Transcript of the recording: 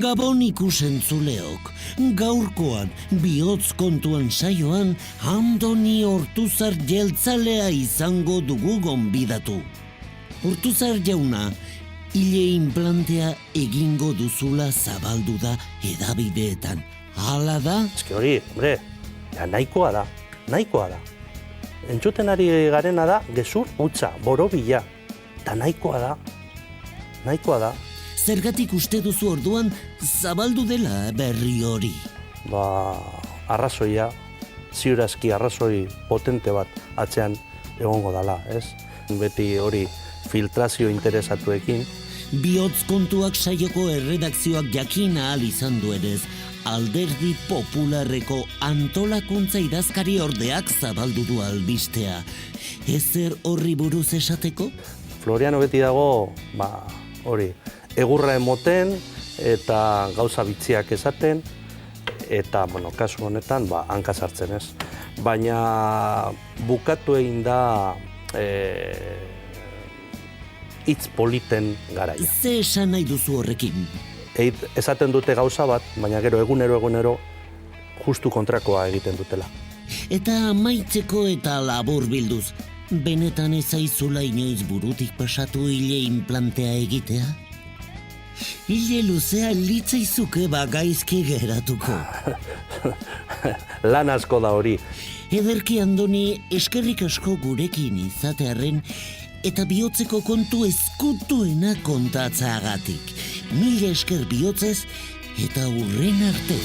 Gabon ikusentzuleok, gaurkoan bihotz kontuan saioan Andoni Ortuzar jeltzalea izango dugu gonbidatu. Ortuzar jauna, hile implantea egingo duzula zabaldu da hedabideetan. Hala da? Eske hori, hombre, ja, nahikoa da. Entzuten ari garena da, gezur hutsa, borobila. Ta nahikoa da. Zergatik uste duzu orduan zabaldu dela berri hori? Arrazoia, ziurazki arrazoi potente bat atzean egongo dala, ez? Beti hori filtrazio interesatuekin. Bihotz kontuak saioko erredakzioak jakin ahal izan duenez, Alderdi Popularreko antolakuntza idazkari ordeak zabaldu du albistea. Ezer horri buruz esateko? Floriano beti dago, hori, egurra emoten eta gauza bitziak esaten, eta, kasu honetan, hanka sartzen ez. Baina bukatu egin da hitz politen garaia. Ze esan nahi duzu horrekin? Esaten dute gauza bat, baina gero egunero justu kontrakoa egiten dutela. Eta amaitzeko eta labur bilduz, benetan ezaizula inoiz burutik pasatu hile implantea egitea? Hile luzea litzaizuke bagaizki geratuko. Lan asko da hori. Ederki Andoni, eskerrik asko gurekin izatearren eta bihotzeko kontu ezkutuena kontatzeagatik. Mila esker bihotzez eta hurren arte.